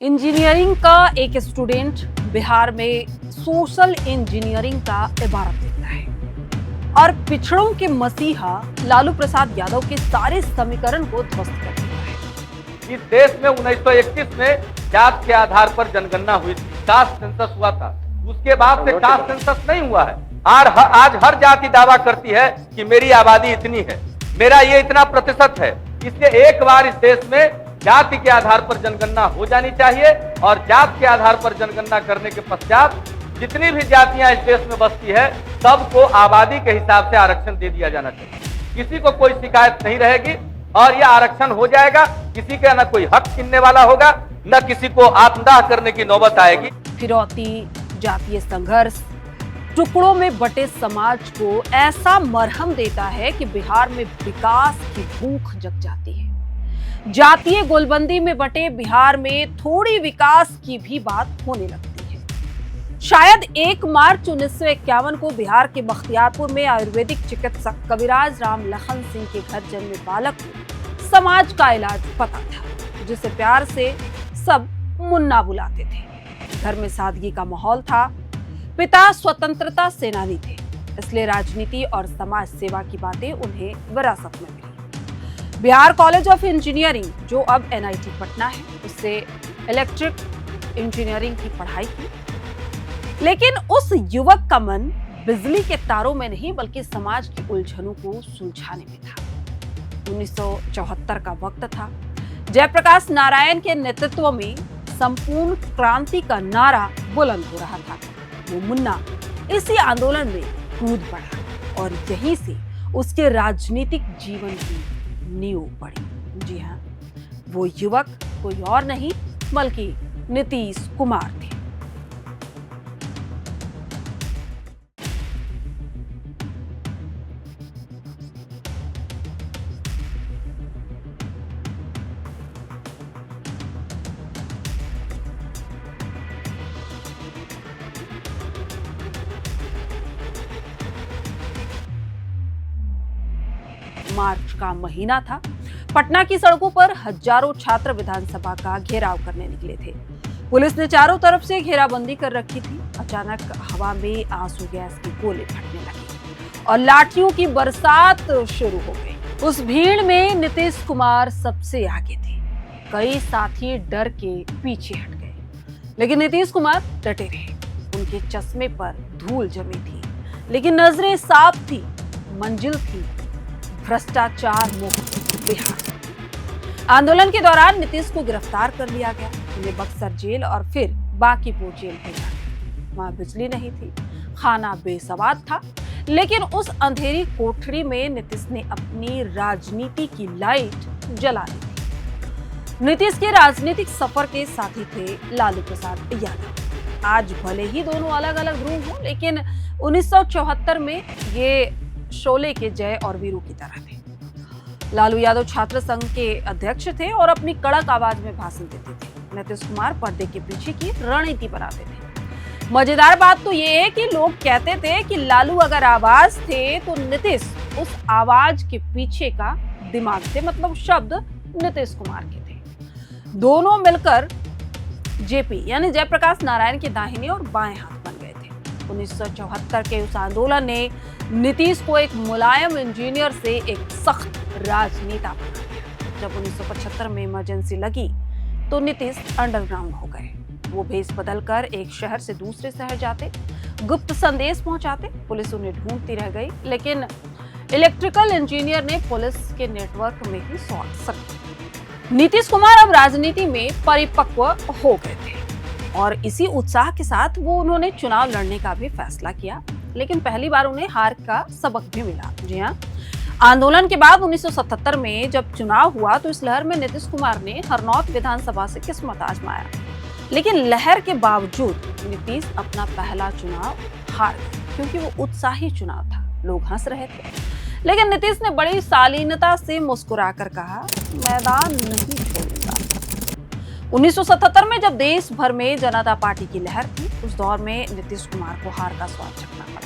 Engineering का एक student Bihar में सोशल इंजीनियरिंग का इबारत देता है और पिछड़ों के मसीहा लालू प्रसाद यादव के सारे समीकरण को ध्वस्त कर देता है। इस देश में 1921 में जात के आधार पर जनगणना हुई थी, कास्ट सेंसस हुआ था। उसके बाद से कास्ट सेंसस नहीं हुआ है। आज हर जाति दावा करती है कि मेरी आबादी इतनी है, मेरा ये इतना प्रतिशत है। इसलिए एक बार इस देश में जाति के आधार पर जनगणना हो जानी चाहिए और जात के आधार पर जनगणना करने के पश्चात जितनी भी जातियां इस देश में बसती है सबको आबादी के हिसाब से आरक्षण दे दिया जाना चाहिए। किसी को कोई शिकायत नहीं रहेगी और यह आरक्षण हो जाएगा। किसी का न कोई हक छीनने वाला होगा, न किसी को आत्मदाह करने की नौबत आएगी। फिरौती, जातीय संघर्ष टुकड़ों में बटे समाज को ऐसा मरहम देता है कि बिहार में विकास की भूख जग जाती है। जातीय गोलबंदी में बटे बिहार में थोड़ी विकास की भी बात होने लगती है। शायद 1 मार्च 1951 को बिहार के बख्तियारपुर में आयुर्वेदिक चिकित्सक कविराज राम लखन सिंह के घर जन्मे बालक को समाज का इलाज पता था, जिसे प्यार से सब मुन्ना बुलाते थे। घर में सादगी का माहौल था। पिता स्वतंत्रता सेनानी थे, इसलिए राजनीति और समाज सेवा की बातें उन्हें विरासत में मिली। बिहार कॉलेज ऑफ इंजीनियरिंग, जो अब NIT पटना है, उससे इलेक्ट्रिक इंजीनियरिंग की पढ़ाई की। लेकिन उस युवक का मन बिजली के तारों में नहीं बल्कि समाज की उलझनों को सुलझाने में था। 1974 का वक्त था। जयप्रकाश नारायण के नेतृत्व में संपूर्ण क्रांति का नारा बुलंद हो रहा था। वो मुन्ना इसी आंदोलन में कूद पड़ा और यहीं से उसके राजनीतिक जीवन की नींव पड़ी। जी हाँ, वो युवक कोई और नहीं बल्कि नीतीश कुमार थे। मार्च का महीना था। पटना की सड़कों पर हजारों छात्र विधानसभा का घेराव करने निकले थे। पुलिस ने चारों तरफ से घेराबंदी कर रखी थी। अचानक हवा में आंसू गैस के गोले फटने लगे और लाठियों की बरसात शुरू हो गई। उस भीड़ में नीतीश कुमार सबसे आगे थे। कई साथी डर के पीछे हट गए, लेकिन नीतीश कुमार डटे रहे। उनके चश्मे पर धूल जमी थी, लेकिन नजरें साफ थी। मंजिल थी भ्रष्टाचार मुक्त बिहार। आंदोलन के दौरान नीतीश को गिरफ्तार कर लिया गया। उन्हें बक्सर जेल और फिर बांकीपुर जेल भेजा गया। वहां बिजली नहीं थी, खाना बेसवाद था, लेकिन उस अंधेरी कोठरी में नीतीश ने अपनी राजनीति की लाइट जला दी थी। नीतीश के राजनीतिक सफर के साथी थे लालू प्रसाद यादव। आज भले ही दोनों अलग अलग ध्रुव हों, लेकिन 1974 में ये शोले के जय और वीरू की तरह थे। लालू यादव छात्र संघ के अध्यक्ष थे और अपनी कड़क आवाज में भाषण देते थे। नीतीश कुमार पर्दे के पीछे की रणनीति बनाते थे। मजेदार बात तो ये है कि लोग कहते थे कि लालू अगर आवाज थे तो नीतीश उस आवाज के पीछे का दिमाग थे, मतलब शब्द नीतीश कुमार के थे। दोनों मिलकर जेपी यानी जयप्रकाश नारायण के दाहिने और बाएं हाथ बन गए थे। 1974 के उस आंदोलन ने नीतीश को एक मुलायम इंजीनियर से एक सख्त राजनेता बना दिया। जब 1975 में इमरजेंसी लगी तो नीतीश अंडरग्राउंड हो गए। वो भेष बदलकर एक शहर से दूसरे शहर जाते, गुप्त संदेश पहुंचाते। पुलिस उन्हें ढूंढती रह गई, लेकिन इलेक्ट्रिकल इंजीनियर ने पुलिस के नेटवर्क में ही सॉल्व सकते। नीतीश कुमार अब राजनीति में परिपक्व हो गए थे और इसी उत्साह के साथ उन्होंने चुनाव लड़ने का भी फैसला किया। लेकिन पहली बार उन्हें हार का सबक भी मिला। जी हाँ, आंदोलन के बाद 1977 में जब चुनाव हुआ तो इस लहर में नीतीश कुमार ने हरनौत विधानसभा से किस्मत आजमाया, लेकिन लहर के बावजूद नीतीश अपना पहला चुनाव हार गए, क्योंकि वो उत्साही चुनाव था। लोग हंस रहे थे, लेकिन नीतीश ने बड़ी शालीनता से मुस्कुराकर कहा, मैदान नहीं छोड़ूंगा। 1977 में जब देश भर में जनता पार्टी की लहर थी, उस दौर में नीतीश कुमार को हार का स्वाद चखना पड़ा था।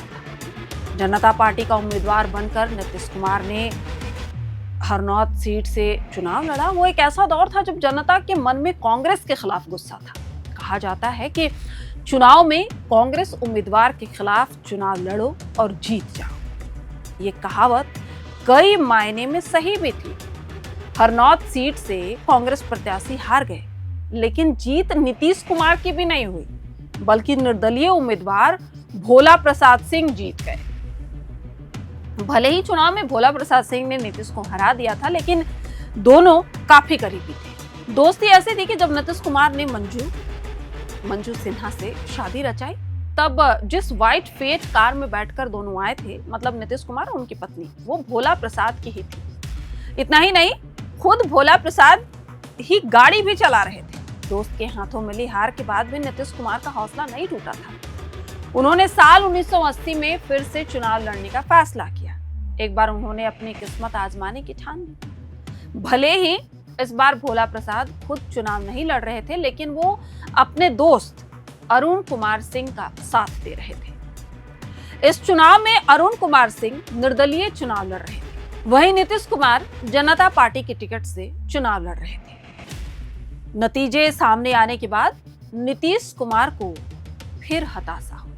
जनता पार्टी का उम्मीदवार बनकर नीतीश कुमार ने हरनौत सीट से चुनाव लड़ा, वो एक ऐसा दौर था जब जनता के मन में कांग्रेस के खिलाफ गुस्सा था। कहा जाता है कि चुनाव में कांग्रेस उम्मीदवार के खिलाफ चुनाव लड़ो और जीत जाओ। ये कहावत कई मायने में सही भी थी। हरनौत सीट से कांग्रेस प्रत्याशी हार गए, लेकिन जीत नीतीश कुमार की भी नहीं हुई, बल्कि निर्दलीय उम्मीदवार भोला प्रसाद सिंह जीत गए। भले ही चुनाव में भोला प्रसाद सिंह ने नीतीश को हरा दिया था, लेकिन दोनों काफी करीबी थे। दोस्ती ऐसी थी कि जब नीतीश कुमार ने मंजू सिन्हा से शादी रचाई, तब जिस व्हाइट फेट कार में बैठकर दोनों आए थे, मतलब नीतीश कुमार और उनकी पत्नी, वो भोला प्रसाद की ही थी। इतना ही नहीं, खुद भोला प्रसाद ही गाड़ी भी चला रहे थे। दोस्त के हाथों मिली हार के बाद भी नीतीश कुमार का हौसला नहीं टूटा था। उन्होंने साल 1980 में फिर से चुनाव लड़ने का फैसला किया। एक बार उन्होंने अपनी किस्मत आजमाने की ठान ली। भले ही इस बार भोला प्रसाद खुद चुनाव नहीं लड़ रहे थे, लेकिन वो अपने दोस्त अरुण कुमार सिंह का साथ दे रहे थे। इस चुनाव में अरुण कुमार सिंह निर्दलीय चुनाव लड़ रहे थे, वहीं नीतीश कुमार जनता पार्टी की टिकट से चुनाव लड़ रहे थे। नतीजे सामने आने के बाद नीतीश कुमार को फिर हताशा हुई।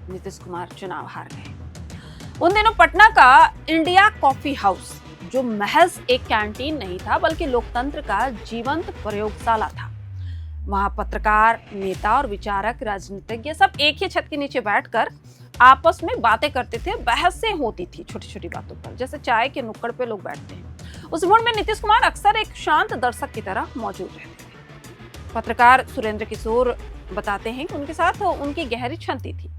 नीतीश कुमार चुनाव हार गए। उन दिनों पटना का इंडिया कॉफी हाउस, जो महज एक कैंटीन नहीं था बल्कि लोकतंत्र का जीवंत प्रयोगशाला था, वहां पत्रकार, नेता और विचारक, राजनीतिज्ञ सब एक ही छत के नीचे बैठकर आपस में बातें करते थे। बहसें होती थी छोटी छोटी बातों पर, जैसे चाय के नुक्कड़ पे लोग बैठते हैं। उस मोड़ में नीतीश कुमार अक्सर एक शांत दर्शक की तरह मौजूद रहते थे। पत्रकार सुरेंद्र किशोर बताते हैं कि उनके साथ उनकी गहरी छंती थी।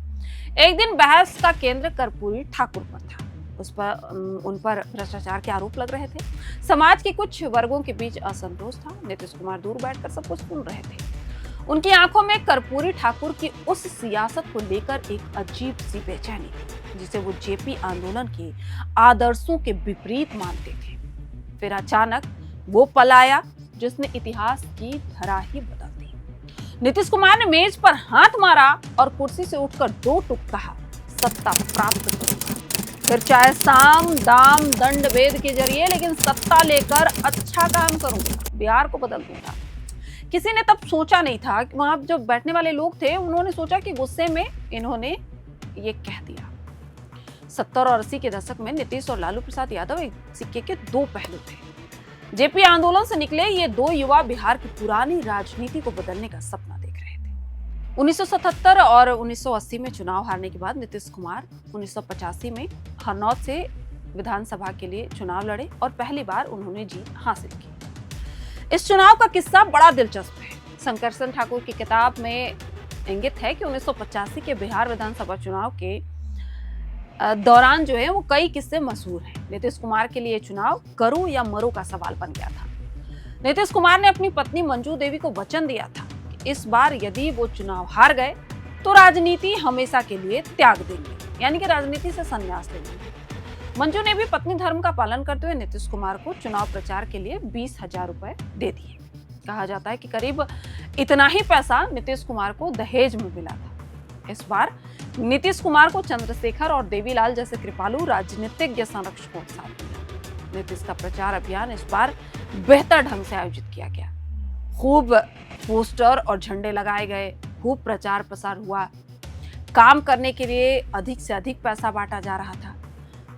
एक दिन बहस का केंद्र कर्पूरी ठाकुर पर था। उन पर भ्रष्टाचार के आरोप लग रहे थे। समाज के कुछ वर्गों के बीच असंतोष था। नीतीश कुमार दूर बैठकर सब कुछ सुन रहे थे। उनकी आंखों में कर्पूरी ठाकुर की उस सियासत को लेकर एक अजीब सी बेचैनी थी, जिसे वो जेपी आंदोलन के आदर्शों के विपरीत मानते थे। फिर अचानक वो पल आया जिसने इतिहास की धरा ही बदल दी। नीतीश कुमार ने मेज पर हाथ मारा और कुर्सी से उठकर दो टूक कहा, सत्ता प्राप्त करूंगा, फिर चाहे साम दाम दंड भेद के जरिए, लेकिन सत्ता लेकर अच्छा काम करूंगा, बिहार को बदल दूंगा। किसी ने तब सोचा नहीं था कि वहां जो बैठने वाले लोग थे, उन्होंने सोचा कि गुस्से में इन्होंने ये कह दिया। 70 और 80 के दशक में नीतीश और लालू प्रसाद यादव एक सिक्के के दो पहलू थे। जेपी आंदोलन से निकले ये दो युवा बिहार की पुरानी राजनीति को बदलने का सपना देख रहे थे। 1977 और 1980 में चुनाव हारने के बाद नीतीश कुमार 1985 में हरनौत से विधानसभा के लिए चुनाव लड़े और पहली बार उन्होंने जीत हासिल की। इस चुनाव का किस्सा बड़ा दिलचस्प है। शंकरसन ठाकुर की किताब में इंगित है कि 1985 के बिहार विधानसभा चुनाव के दौरान जो है वो कई किस्से मशहूर हैं। नीतीश कुमार के लिए चुनाव करो या मरो का सवाल बन गया था। नीतीश कुमार ने अपनी पत्नी मंजू देवी को वचन दिया था कि इस बार यदि वो चुनाव हार गए तो राजनीति हमेशा के लिए त्याग देंगे, यानी कि राजनीति से संन्यास ले लेंगे। मंजू ने भी पत्नी धर्म का पालन करते हुए नीतीश कुमार को चुनाव प्रचार के लिए 20,000 रुपए दे दिए। कहा जाता है कि करीब इतना ही पैसा नीतीश कुमार को दहेज में मिला था। इस बार नीतीश कुमार को चंद्रशेखर और देवीलाल जैसे कृपालु राजनीतिज्ञ संरक्षकों के साथ मिला। नीतीश का प्रचार अभियान इस बार बेहतर ढंग से आयोजित किया गया। खूब पोस्टर और झंडे लगाए गए, खूब प्रचार प्रसार हुआ। काम करने के लिए अधिक से अधिक पैसा बांटा जा रहा था।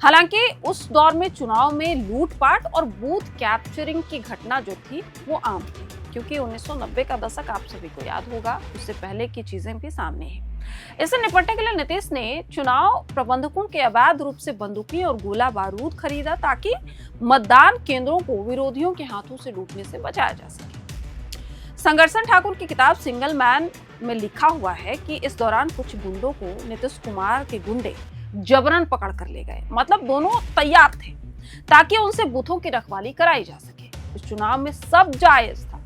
हालांकि उस दौर में चुनाव में लूटपाट और बूथ कैप्चरिंग की घटना जो थी वो आम थी, क्योंकि 1990 का दशक आप सभी को याद होगा, उससे पहले की चीजें भी सामने हैं। इससे निपटने के लिए नीतीश ने चुनाव प्रबंधकों के अवैध रूप से बंदूकें और गोला बारूद खरीदा, ताकि मतदान केंद्रों को विरोधियों के हाथों से लूटने से बचाया जा सके। संकरसन ठाकुर की किताब सिंगल मैन में लिखा हुआ है कि इस दौरान कुछ गुंडों को नीतीश कुमार के गुंडे जबरन पकड़ कर ले गए। मतलब दोनों तैयार थे ताकि उनसे बूथों की रखवाली कराई जा सके। इस चुनाव में सब जायज था।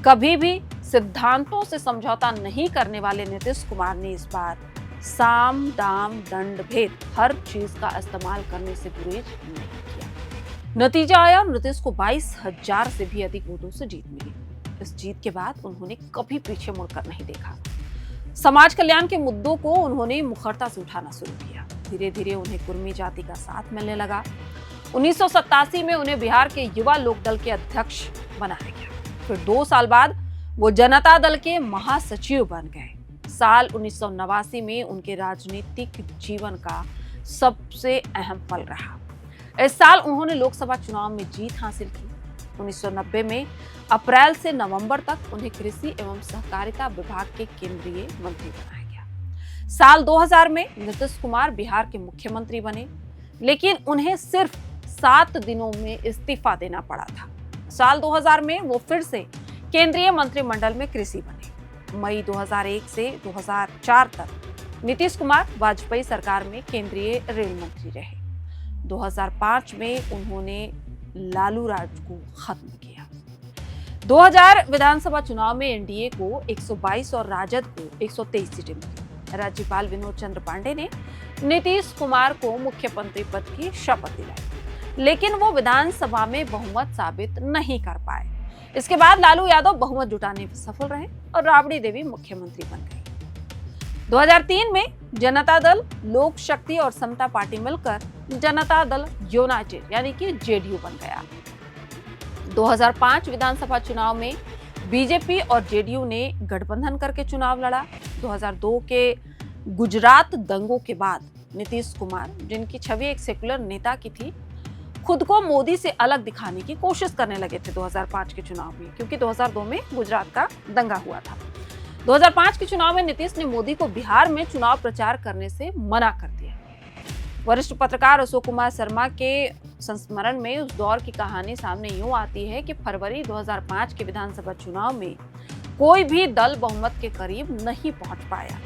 कभी भी सिद्धांतों से समझौता नहीं करने वाले नीतीश कुमार ने इस बार साम दाम दंड भेद हर चीज का इस्तेमाल करने से गुरेज नहीं किया। नतीजा आया और नीतीश को 22,000 से भी अधिक वोटों से जीत मिली। इस जीत के बाद उन्होंने कभी पीछे मुड़कर नहीं देखा। समाज कल्याण के मुद्दों को उन्होंने मुखरता से उठाना शुरू किया। धीरे धीरे उन्हें कुर्मी जाति का साथ मिलने लगा। 1987 में उन्हें बिहार के युवा लोक दल के अध्यक्ष बनाया गया। फिर 2 साल बाद वो जनता दल के महासचिव बन गए। साल 1989 में उनके राजनीतिक जीवन का सबसे अहम पल रहा। इस साल उन्होंने लोकसभा चुनाव में जीत हासिल की। 1990 में अप्रैल से नवंबर तक उन्हें कृषि एवं सहकारिता विभाग के केंद्रीय मंत्री बनाया गया। साल 2000 में नीतीश कुमार बिहार के मुख्यमंत्री बने, लेकिन उन्हें सिर्फ 7 दिनों में इस्तीफा देना पड़ा था। साल 2000 में वो फिर से केंद्रीय मंत्रिमंडल में कृषि बने। मई 2001 से 2004 तक नीतीश कुमार वाजपेयी सरकार में केंद्रीय रेल मंत्री रहे। 2005 में उन्होंने लालू राज को खत्म किया। 2000 विधानसभा चुनाव में एनडीए को 122 और राजद को 123 सीटें मिली। राज्यपाल विनोद चंद्र पांडे ने नीतीश कुमार को मुख्यमंत्री पद की शपथ दिलाई, लेकिन वो विधानसभा में बहुमत साबित नहीं कर पाए। इसके बाद लालू यादव बहुमत जुटाने में सफल रहे और राबड़ी देवी मुख्यमंत्री बन गई। 2003 में जनता दल, लोक शक्ति और समता पार्टी मिलकर जनता दल यूनाइटेड यानी कि जेडीयू बन गया। 2005 विधानसभा चुनाव में बीजेपी और जेडीयू ने गठबंधन करके चुनाव लड़ा। 2002 के गुजरात दंगों के बाद नीतीश कुमार, जिनकी छवि एक सेकुलर नेता की थी, खुद को मोदी से अलग दिखाने की कोशिश करने लगे थे 2005 के चुनाव में, क्योंकि 2002 में गुजरात का दंगा हुआ था। 2005 के चुनाव में नीतीश ने मोदी को बिहार में चुनाव प्रचार करने से मना कर दिया। वरिष्ठ पत्रकार अशोक कुमार शर्मा के संस्मरण में उस दौर की कहानी सामने यूं आती है कि फरवरी 2005 के विधानसभा चुनाव में कोई भी दल बहुमत के करीब नहीं पहुंच पाया।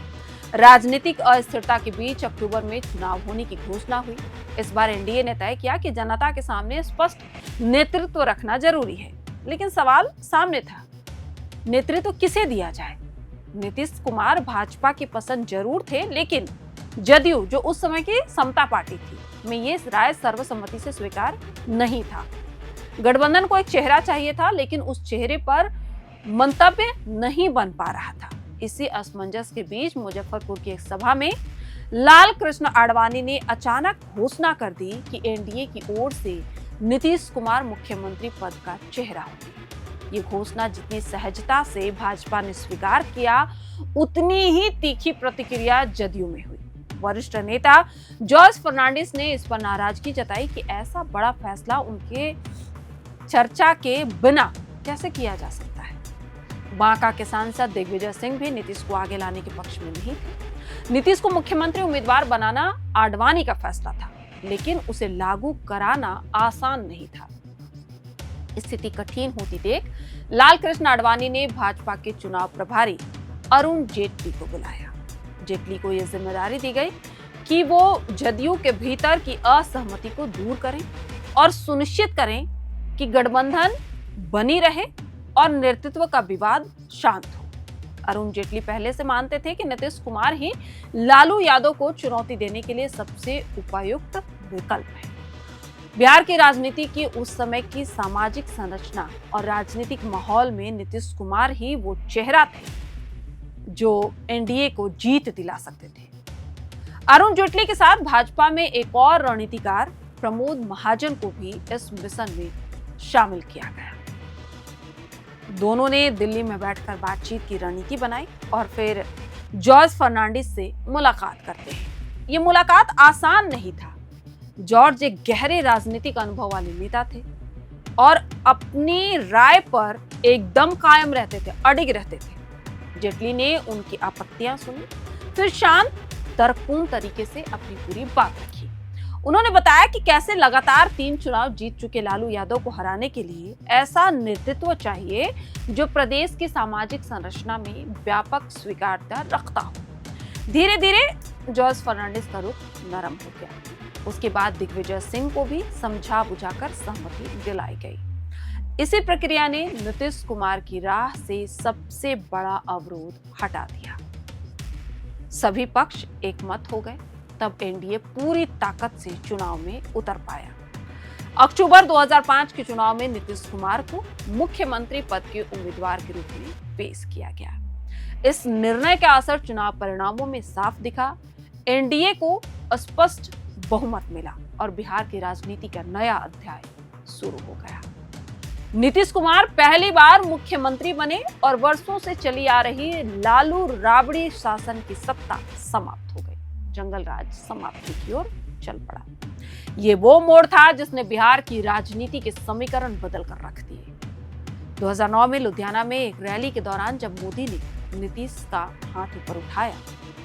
राजनीतिक अस्थिरता के बीच अक्टूबर में चुनाव होने की घोषणा हुई। इस बार एनडीए ने तय किया कि जनता के सामने स्पष्ट नेतृत्व रखना जरूरी है, लेकिन सवाल सामने था, नेतृत्व किसे दिया जाए। नीतीश कुमार भाजपा की पसंद जरूर थे, लेकिन जदयू, जो उस समय की समता पार्टी थी, में ये राय सर्वसम्मति से स्वीकार नहीं था। गठबंधन को एक चेहरा चाहिए था, लेकिन उस चेहरे पर मंतव्य नहीं बन पा रहा था। इसी असमंजस के बीच मुजफ्फरपुर की एक सभा में लाल कृष्ण आडवाणी ने अचानक घोषणा कर दी कि एनडीए की ओर से नीतीश कुमार मुख्यमंत्री पद का चेहरा होंगे। ये घोषणा जितनी सहजता से भाजपा ने स्वीकार किया, उतनी ही तीखी प्रतिक्रिया जदयू में हुई। वरिष्ठ नेता जॉर्ज फर्नांडिस ने इस पर नाराजगी जताई कि ऐसा बड़ा फैसला उनके चर्चा के बिना कैसे किया जा सकता है। बांका के सांसद दिग्विजय सिंह भी नीतीश को आगे लाने के पक्ष में नहीं थे। नीतीश को मुख्यमंत्री उम्मीदवार बनाना आडवाणी का फैसला था, लेकिन उसे लागू कराना आसान नहीं था। स्थिति कठिन होती देख लाल कृष्ण आडवाणी ने भाजपा के चुनाव प्रभारी अरुण जेटली को बुलाया। जेटली को यह जिम्मेदारी दी गई कि वो जदयू के भीतर की असहमति को दूर करें और सुनिश्चित करें कि गठबंधन बनी रहे और नेतृत्व का विवाद शांत हो। अरुण जेटली पहले से मानते थे कि नीतीश कुमार ही लालू यादव को चुनौती देने के लिए सबसे उपयुक्त विकल्प है। बिहार की राजनीति की उस समय की सामाजिक संरचना और राजनीतिक माहौल में नीतीश कुमार ही वो चेहरा थे जो एनडीए को जीत दिला सकते थे। अरुण जेटली के साथ भाजपा में एक और रणनीतिकार प्रमोद महाजन को भी इस मिशन में शामिल किया गया। दोनों ने दिल्ली में बैठकर बातचीत की रणनीति बनाई और फिर जॉर्ज फर्नांडिस से मुलाकात करते हैं। ये मुलाकात आसान नहीं था। जॉर्ज एक गहरे राजनीतिक अनुभव वाले नेता थे और अपनी राय पर एकदम कायम रहते थे, अडिग रहते थे। जेटली ने उनकी आपत्तियां सुनी, फिर शांत तर्कपूर्ण तरीके से अपनी पूरी बात रखी। उन्होंने बताया कि कैसे लगातार 3 चुनाव जीत चुके लालू यादव को हराने के लिए ऐसा नेतृत्व चाहिए जो प्रदेश की सामाजिक संरचना में व्यापक स्वीकार्यता रखता हो। धीरे धीरे जॉर्ज फर्नांडिस का रुख नरम हो गया। उसके बाद दिग्विजय सिंह को भी समझा बुझाकर सहमति दिलाई गई। इसी प्रक्रिया ने नीतीश कुमार की राह से सबसे बड़ा अवरोध हटा दिया। सभी पक्ष एकमत हो गए। तब एनडीए पूरी ताकत से चुनाव में उतर पाया। अक्टूबर 2005 के चुनाव में नीतीश कुमार को मुख्यमंत्री पद के उम्मीदवार के रूप में पेश किया गया। इस निर्णय का असर चुनाव परिणामों में साफ दिखा। एनडीए को स्पष्ट बहुमत मिला। और बिहार की राजनीति का नया अध्याय शुरू हो गया। नीतीश कुमार पहली बार मुख्यमंत्री बने और वर्षों से चली आ रही लालू राबड़ी शासन की सत्ता समाप्त हो गई। जंगल राज समाप्ति की ओर चल पड़ा। ये वो मोड़ था जिसने बिहार की राजनीति के समीकरण बदल कर रख दिए। 2009 में लुधियाना में एक रैली के दौरान जब मोदी ने नीतीश का हाथ ऊपर उठाया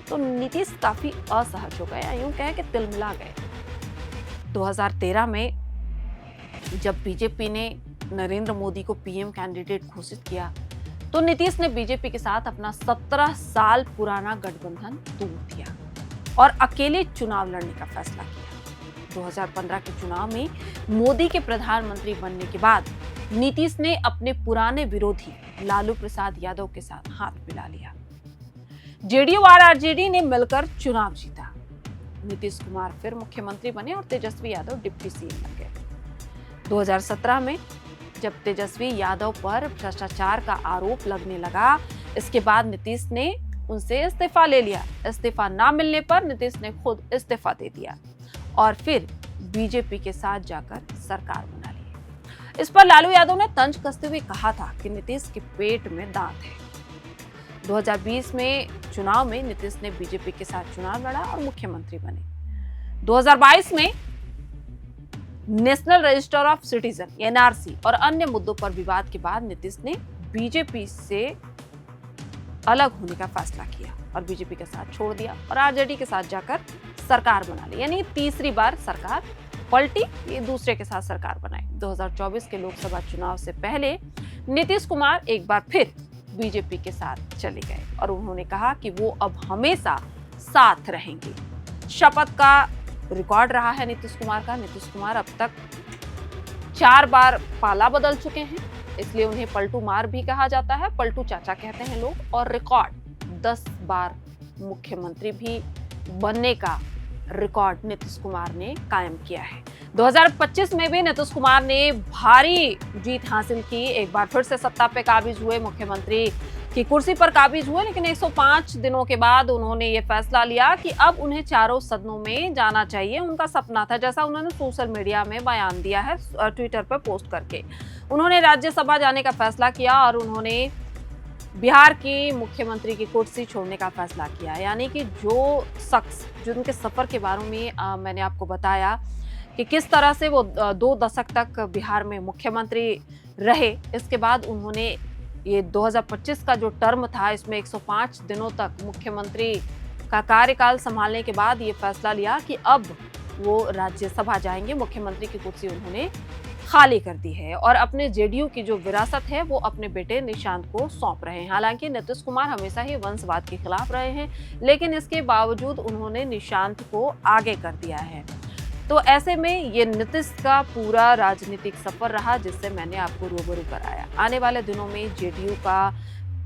तो नीतीश काफी असहज हो गए, यूं कहें कि तिलमिला गए। 2013 में जब बीजेपी ने नरेंद्र मोदी को पीएम कैंडिडेट घोषित किया तो नीतीश ने बीजेपी के साथ अपना 17 साल पुराना गठबंधन तोड़ दिया और अकेले चुनाव लड़ने का फैसला किया। 2015 के चुनाव में मोदी के प्रधानमंत्री बनने के बाद नीतीश ने अपने पुराने विरोधी लालू प्रसाद यादव के साथ हाथ मिला लिया। जेडीयू और आरजेडी ने मिलकर चुनाव जीता। नीतीश कुमार फिर मुख्यमंत्री बने और तेजस्वी यादव डिप्टी सीएम बन गए। 2017 में जब तेजस्वी यादव पर भ्रष्टाचार का आरोप लगने लगा, इसके बाद नीतीश ने उनसे इस्तीफा ले लिया। इस्तीफा ना मिलने पर नीतीश ने खुद इस्तीफा दे दिया और फिर बीजेपी के साथ जाकर सरकार बना ली। इस पर लालू यादव ने तंज कसते हुए कहा था कि नीतीश के पेट में दांत है। 2020 में चुनाव में नीतीश ने बीजेपी के साथ चुनाव लड़ा और मुख्यमंत्री बने। 2022 में national register of citizen NRC और अन्य मुद्दों पर विवाद के बाद नीतीश ने बीजेपी से अलग होने का फैसला किया और बीजेपी के साथ छोड़ दिया और आरजेडी के साथ जाकर सरकार बना ली। यानी तीसरी बार सरकार पलटी, ये दूसरे के साथ सरकार बनाई। 2024 के लोकसभा चुनाव से पहले नीतीश कुमार एक बार फिर बीजेपी के साथ चले गए और उन्होंने कहा कि वो अब हमेशा साथ रहेंगे। शपथ का रिकॉर्ड रहा है नीतीश कुमार का। नीतीश कुमार अब तक 4 बार पाला बदल चुके हैं, इसलिए उन्हें पलटू मार भी कहा जाता है, पलटू चाचा कहते हैं लोग। और रिकॉर्ड 10 बार मुख्यमंत्री भी बनने का रिकॉर्ड नीतीश कुमार ने कायम किया है। 2025 में भी नीतीश कुमार ने भारी जीत हासिल की, एक बार फिर से सत्ता पे काबिज हुए, मुख्यमंत्री की कुर्सी पर काबिज हुए। लेकिन 105 दिनों के बाद उन्होंने ये फैसला लिया कि अब उन्हें चारों सदनों में जाना चाहिए। उनका सपना था, जैसा उन्होंने सोशल मीडिया में बयान दिया है, ट्विटर पर पोस्ट करके। उन्होंने राज्यसभा जाने का फैसला किया और उन्होंने बिहार की मुख्यमंत्री की कुर्सी छोड़ने का फैसला किया। यानी कि जो शख्स जिनके सफर के बारे में मैंने आपको बताया कि किस तरह से वो 2 दशक तक बिहार में मुख्यमंत्री रहे, इसके बाद उन्होंने ये 2025 का जो टर्म था इसमें 105 दिनों तक मुख्यमंत्री का कार्यकाल संभालने के बाद ये फैसला लिया कि अब वो राज्यसभा जाएंगे। मुख्यमंत्री की कुर्सी उन्होंने खाली कर दी है और अपने जेडीयू की जो विरासत है वो अपने बेटे निशांत को सौंप रहे हैं। हालांकि नीतीश कुमार हमेशा ही वंशवाद के खिलाफ रहे हैं, लेकिन इसके बावजूद उन्होंने निशांत को आगे कर दिया है। तो ऐसे में ये नीतीश का पूरा राजनीतिक सफर रहा जिससे मैंने आपको रूबरू कराया। आने वाले दिनों में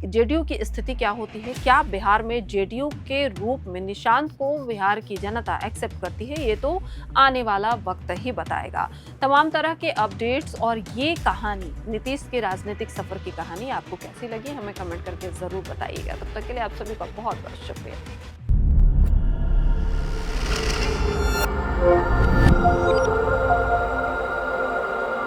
जेडीयू की स्थिति क्या होती है, क्या बिहार में जेडीयू के रूप में निशांत को बिहार की जनता एक्सेप्ट करती है, ये तो आने वाला वक्त ही बताएगा। तमाम तरह के अपडेट्स और ये कहानी, नीतीश के राजनीतिक सफर की कहानी आपको कैसी लगी हमें कमेंट करके जरूर बताइएगा। तब तक के लिए आप सभी का बहुत बहुत शुक्रिया।